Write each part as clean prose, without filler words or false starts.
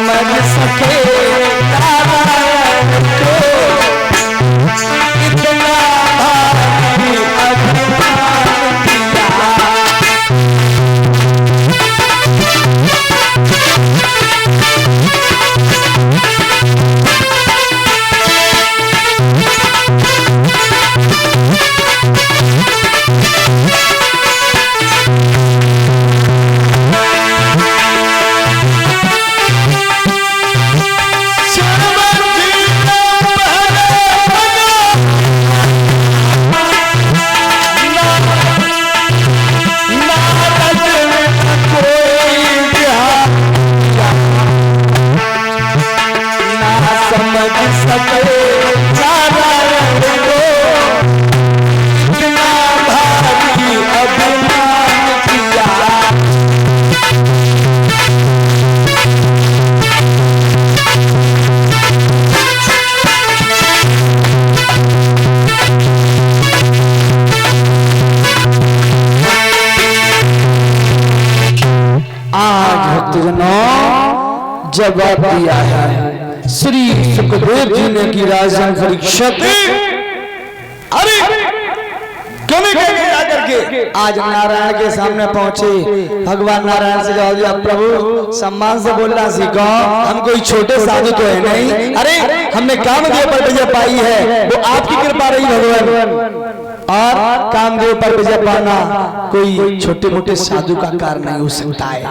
समझ सके नारायण को इतना भारी अभिमान किया। जवाब दिया है श्री सुखदेव जी ने की राजन परीक्षित। अरे क्यों आकर के आज नारायण के सामने पहुंचे। भगवान नारायण से जवाब दिया, प्रभु सम्मान से बोलना सीखो, हम कोई छोटे साधु तो है नहीं। अरे हमने कामदेव पर विजय पाई है, वो आपकी कृपा रही भगवान। और कामदेव पर विजय पाना कोई छोटे मोटे साधु का कार्य नहीं हो सकता है।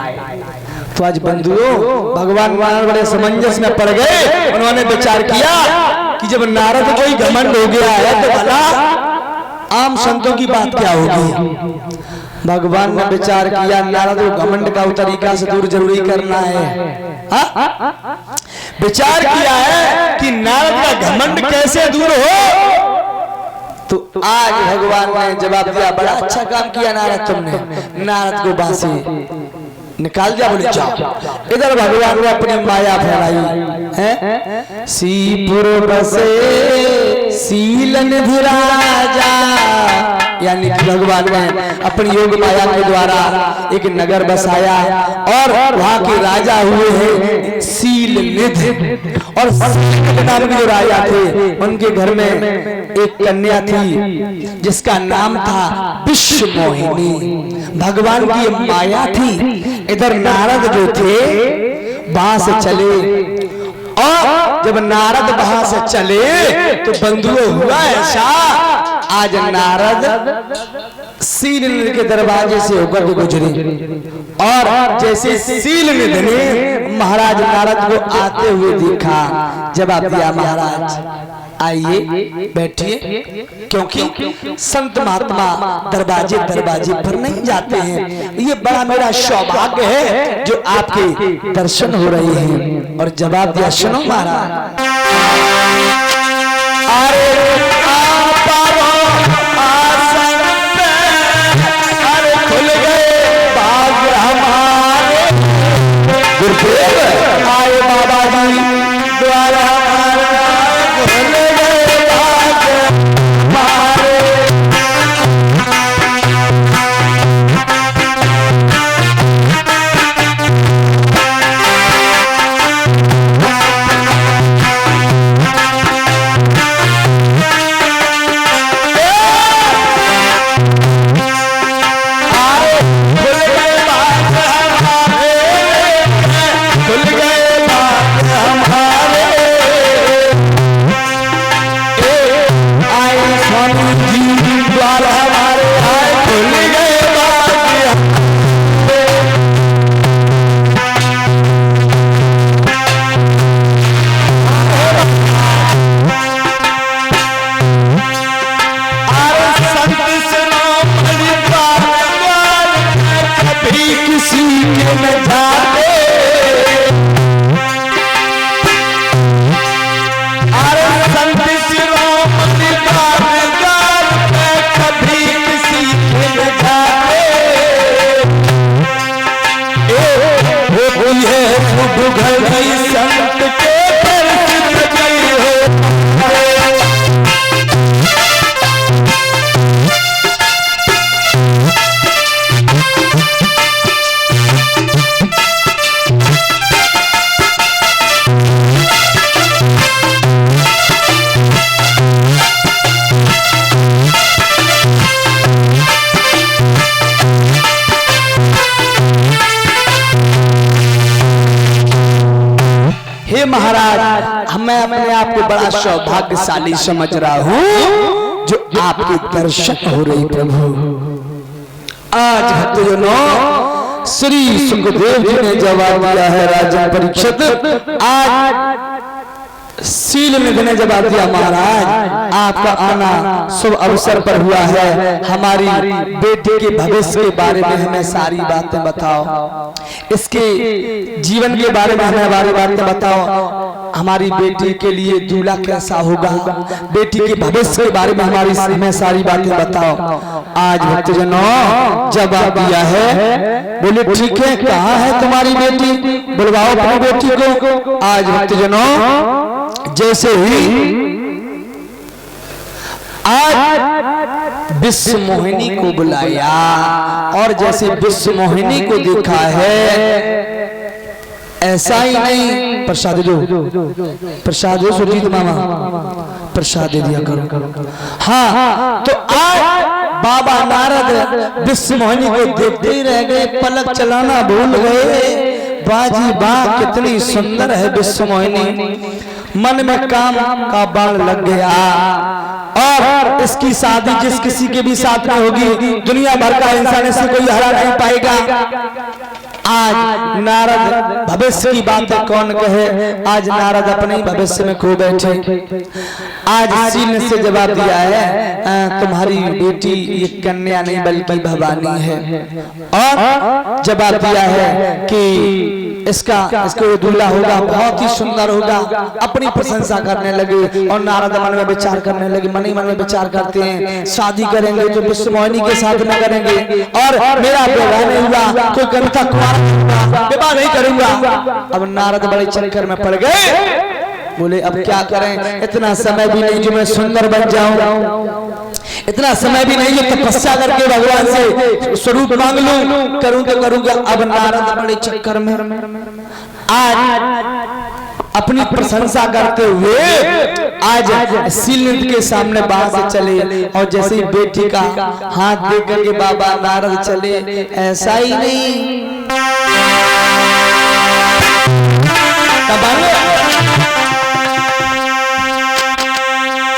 तो आज बंधुओं भगवान नारायण बड़े समंजस में पड़ गए। उन्होंने विचार किया कि जब नारद कोई घमंड हो गया है तो भला आम संतों की बात क्या होगी। भगवान ने विचार किया नारद को घमंड का तरीका से दूर जरूरी करना है। विचार किया है कि नारद का घमंड कैसे दूर हो। तो आज भगवान ने जवाब दिया, बड़ा अच्छा काम किया नारद तुमने। नारद को बासी निकाल दिया, बोले जाओ। इधर भगवान ने अपनी माया फैलाई है। सीपुर बसे सील निधि राजा, यानी कि भगवान ने अपनी योग माया के द्वारा एक नगर बसाया और वहां के राजा हुए हैं सील निधि। और सील नाम के जो राजा थे उनके घर में एक कन्या थी जिसका नाम था विश्व मोहिनी। भगवान की माया थी। इधर नारद जो थे वहां से चले, और जब नारद वहां से चले तो बंधुओं हुआ ऐसा, आज नारद सील निधि के दरवाजे से होकर के गुजरे। और जैसे सील निधि ने महाराज नारद को आते हुए देखा, जवाब दिया, महाराज आइए बैठिए, क्योंकि संत महात्मा दरवाजे दरवाजे पर नहीं जाते हैं। ये बड़ा मेरा सौभाग्य है जो आपके दर्शन हो रहे हैं। और जवाब दिया, सुनो महाराज, खुल गए बाग हमारे, आए बाबा जी द्वारा खुल गए बाग हमारे। महाराज मैं अपने आप को बड़ा सौभाग्यशाली समझ रहा हूँ जो आपके दर्शन हो रहे प्रभु। आज भक्तजनों श्री सुखदेव जी ने जवाब दिया है राजा परीक्षित। आज सील निधि ने जवाब दिया महाराज आपका आना शुभ अवसर पर हुआ है, हमारी बेटी के भविष्य के बारे में हमें सारी बातें बताओ, इसके जीवन के बारे में हमें सारी बातें बताओ, हमारी बेटी के लिए दूल्हा कैसा होगा, बेटी के भविष्य के बारे में हमें सारी बातें बताओ। आज भक्तजनों जवाब दिया है, बोले ठीक है कहाँ है तुम्हारी बेटी, बुलवाओ अपनी बेटी को। आज भक्तजनों जैसे ही आज विश्व मोहिनी को बुलाया और जैसे विश्व मोहिनी को देखा है, ऐसा ही नहीं प्रसाद दो, प्रसाद दो सुजीत मामा, प्रसाद दे दिया करो। हाँ तो आज बाबा नारद विश्व मोहिनी को देखते ही रह गए, पलक चलाना भूल गए। बाजी बाग कितनी सुंदर है विश्व मोहिनी, मन में काम का बाण लग गया और इसकी शादी जिस किसी के भी साथ में होगी दुनिया भर का इंसान इसे कोई हरा नहीं पाएगा। आज नारद भविष्य की बातें कौन कहे, आज नारद अपने ही भविष्य में खो बैठे। आज सील से जवाब दिया है तुम्हारी बेटी ये कन्या नहीं बल्कि भवानी है, और जवाब दिया है कि इसको दूल्हा होगा बहुत ही सुंदर होगा। अपनी प्रशंसा करने लगे और नारद मन में विचार करने लगे, मन ही मन में विचार करते हैं शादी करेंगे तो विश्व मोहिनी के साथ में करेंगे, और मेरा विवाह नहीं हुआ तो कविता कुमार विवाह नहीं करूंगा। अब नारद बड़े चक्कर में पड़ गए, बोले अब क्या करें, इतना समय भी नहीं जो मैं सुंदर बन जाऊं, इतना समय भी नहीं जो तपस्या करके भगवान से स्वरूप मांग लूं, करूं तो करूंगा। अब नारद बड़े चक्कर में आज अपनी प्रशंसा करते हुए आज सील के सामने बाहर से चले, और जैसे ही बेटी का हाथ देख करके बाबा नारद चले, ऐसा ही नहीं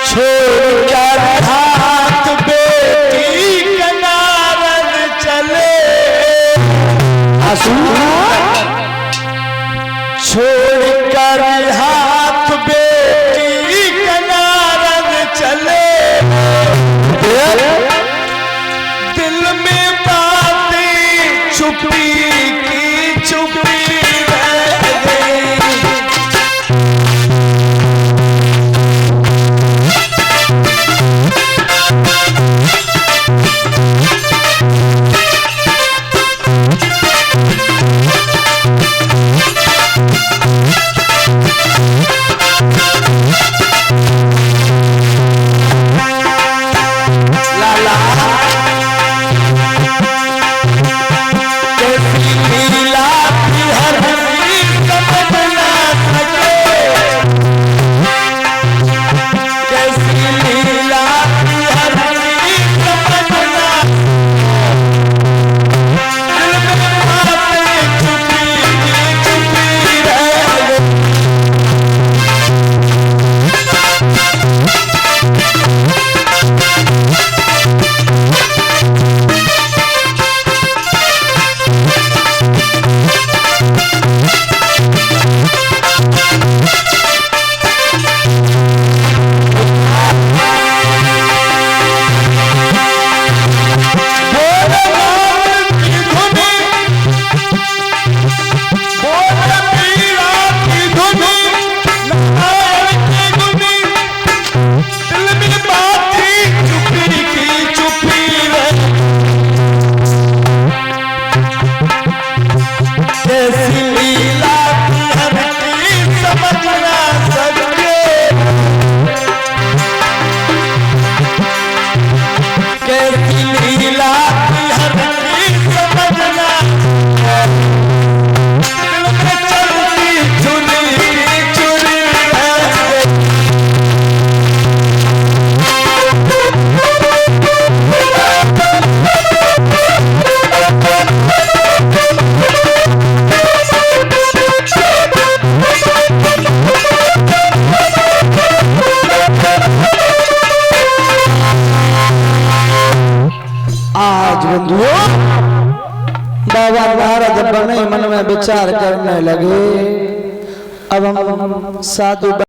छोड़कर हाथ बेटी का नारद चले, छोड़कर हाथ बेटी का नारद चले, दिल में बातें छुपी की छुपी रह गई। बंधुओं, बाबा नारद बने मन में विचार करने लगे। अब हम साधु